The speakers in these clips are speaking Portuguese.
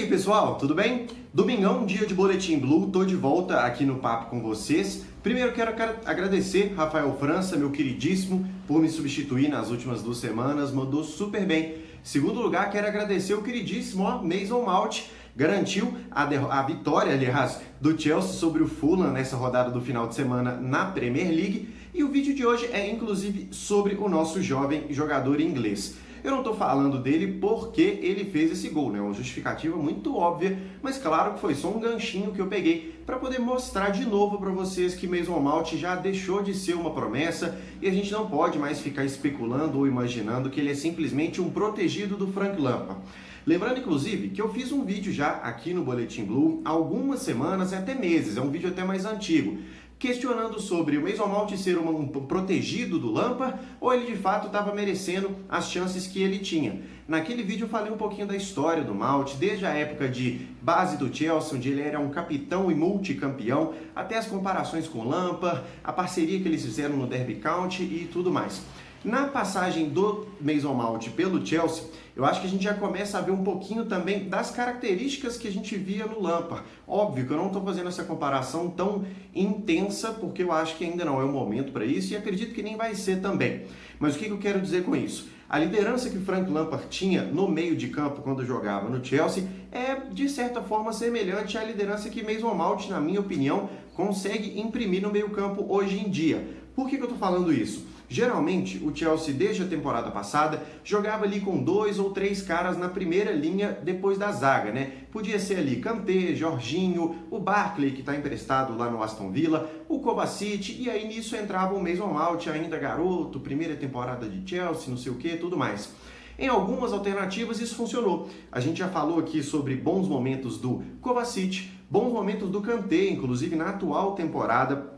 pessoal, tudo bem? Domingão, dia de Boletim Blue, tô de volta aqui no papo com vocês. Primeiro quero agradecer Rafael França, meu queridíssimo, por me substituir nas últimas 2 semanas, mandou super bem. Segundo lugar, quero agradecer o queridíssimo Mason Mount, garantiu a vitória, aliás, do Chelsea sobre o Fulham nessa rodada do final de semana na Premier League. E o vídeo de hoje é inclusive sobre o nosso jovem jogador inglês. Eu não estou falando dele porque ele fez esse gol, né? Uma justificativa muito óbvia, mas claro que foi só um ganchinho que eu peguei para poder mostrar de novo para vocês que Mason Mount já deixou de ser uma promessa e a gente não pode mais ficar especulando ou imaginando que ele é simplesmente um protegido do Frank Lampard. Lembrando, inclusive, que eu fiz um vídeo já aqui no Boletim Blue há algumas semanas, até meses, é um vídeo até mais antigo, questionando sobre o Mason Mount ser um protegido do Lampard ou ele de fato estava merecendo as chances que ele tinha. Naquele vídeo eu falei um pouquinho da história do Mount, desde a época de base do Chelsea, onde ele era um capitão e multicampeão, até as comparações com o Lampard, a parceria que eles fizeram no Derby County e tudo mais. Na passagem do Mason Mount pelo Chelsea, eu acho que a gente já começa a ver um pouquinho também das características que a gente via no Lampard. Óbvio que eu não estou fazendo essa comparação tão intensa, porque eu acho que ainda não é o momento para isso e acredito que nem vai ser também. Mas o que eu quero dizer com isso? A liderança que Frank Lampard tinha no meio de campo quando jogava no Chelsea é, de certa forma, semelhante à liderança que Mason Mount, na minha opinião, consegue imprimir no meio campo hoje em dia. Por que eu estou falando isso? Geralmente, o Chelsea, desde a temporada passada, jogava ali com 2 ou 3 caras na primeira linha depois da zaga, né? Podia ser ali Kanté, Jorginho, o Barkley, que está emprestado lá no Aston Villa, o Kovacic, e aí nisso entrava o Mason Mount, ainda garoto, primeira temporada de Chelsea, não sei o que, tudo mais. Em algumas alternativas isso funcionou. A gente já falou aqui sobre bons momentos do Kovacic, bons momentos do Kanté, inclusive na atual temporada.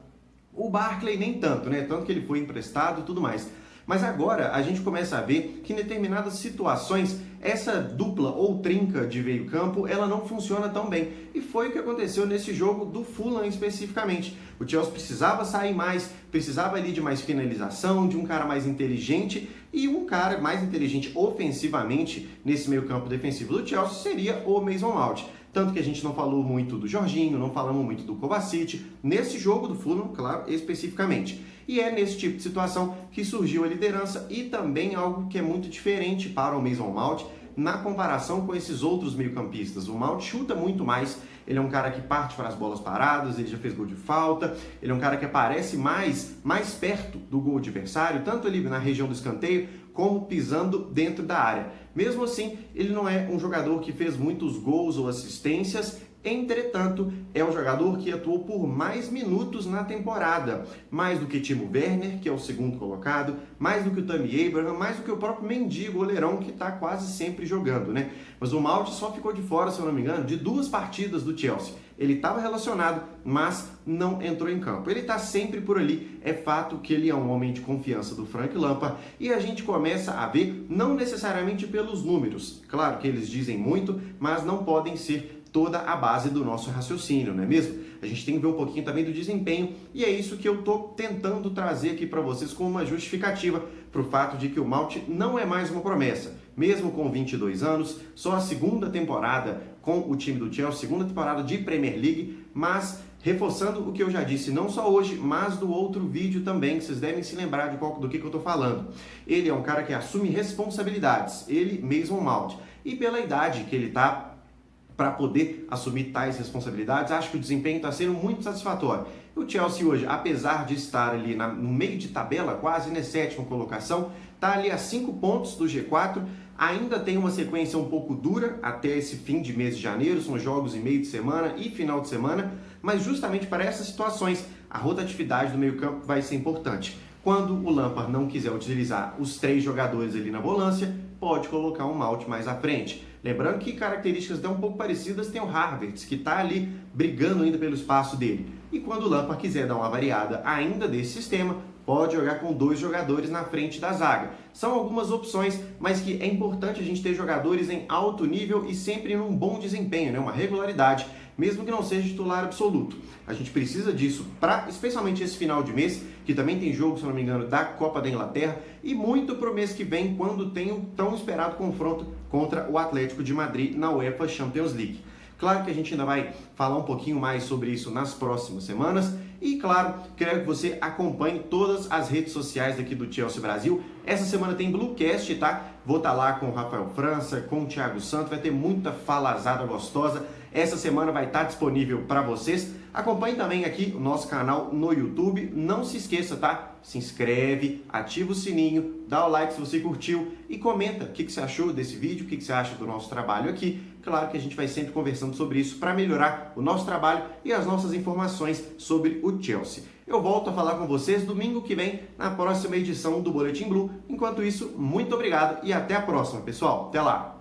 O Barkley nem tanto, né? Tanto que ele foi emprestado e tudo mais. Mas agora a gente começa a ver que em determinadas situações essa dupla ou trinca de meio-campo ela não funciona tão bem. E foi o que aconteceu nesse jogo do Fulham especificamente. O Chelsea precisava sair mais, precisava ali de mais finalização, de um cara mais inteligente e um cara mais inteligente ofensivamente nesse meio-campo defensivo do Chelsea seria o Mason Mount. Tanto que a gente não falou muito do Jorginho, não falamos muito do Kovacic, nesse jogo do Fulham, claro, especificamente. E é nesse tipo de situação que surgiu a liderança e também algo que é muito diferente para o Mason Mount na comparação com esses outros meio-campistas. O Mount chuta muito mais, ele é um cara que parte para as bolas paradas, ele já fez gol de falta, ele é um cara que aparece mais perto do gol adversário, tanto ali na região do escanteio, como pisando dentro da área. Mesmo assim, ele não é um jogador que fez muitos gols ou assistências, entretanto, é um jogador que atuou por mais minutos na temporada, mais do que Timo Werner, que é o segundo colocado, mais do que o Tammy Abraham, mais do que o próprio Mendy, goleirão, que está quase sempre jogando, né? Mas o Mount só ficou de fora, se eu não me engano, de 2 partidas do Chelsea. Ele estava relacionado, mas não entrou em campo. Ele está sempre por ali, é fato que ele é um homem de confiança do Frank Lampard e a gente começa a ver, não necessariamente pelos números, claro que eles dizem muito, mas não podem ser toda a base do nosso raciocínio, não é mesmo? A gente tem que ver um pouquinho também do desempenho e é isso que eu estou tentando trazer aqui para vocês como uma justificativa para o fato de que o Mount não é mais uma promessa. Mesmo com 22 anos, só a segunda temporada com o time do Chelsea, segunda temporada de Premier League, mas reforçando o que eu já disse, não só hoje, mas do outro vídeo também, que vocês devem se lembrar do que eu estou falando. Ele é um cara que assume responsabilidades, ele, Mason Mount, e pela idade que ele está, para poder assumir tais responsabilidades, acho que o desempenho está sendo muito satisfatório. O Chelsea hoje, apesar de estar ali no meio de tabela, quase na 7ª colocação, está ali a 5 pontos do G4, ainda tem uma sequência um pouco dura até esse fim de mês de janeiro, são jogos em meio de semana e final de semana, mas justamente para essas situações, a rotatividade do meio-campo vai ser importante. Quando o Lampard não quiser utilizar os 3 jogadores ali na volância, pode colocar um Mount mais à frente. Lembrando que características até um pouco parecidas tem o Havertz, que está ali brigando ainda pelo espaço dele. E quando o Lampard quiser dar uma variada ainda desse sistema, pode jogar com 2 jogadores na frente da zaga. São algumas opções, mas que é importante a gente ter jogadores em alto nível e sempre num bom desempenho, né? Uma regularidade, mesmo que não seja titular absoluto. A gente precisa disso para, especialmente esse final de mês, que também tem jogo, se não me engano, da Copa da Inglaterra, e muito para o mês que vem, quando tem o tão esperado confronto contra o Atlético de Madrid na UEFA Champions League. Claro que a gente ainda vai falar um pouquinho mais sobre isso nas próximas semanas e, claro, quero que você acompanhe todas as redes sociais daqui do Chelsea Brasil. Essa semana tem Bluecast, tá? Vou estar lá com o Rafael França, com o Thiago Santos, vai ter muita falazada gostosa. Essa semana vai estar disponível para vocês. Acompanhe também aqui o nosso canal no YouTube. Não se esqueça, tá? Se inscreve, ativa o sininho, dá o like se você curtiu e comenta o que você achou desse vídeo, o que você acha do nosso trabalho aqui. Claro que a gente vai sempre conversando sobre isso para melhorar o nosso trabalho e as nossas informações sobre o Chelsea. Eu volto a falar com vocês domingo que vem na próxima edição do Boletim Blue. Enquanto isso, muito obrigado e até a próxima, pessoal. Até lá!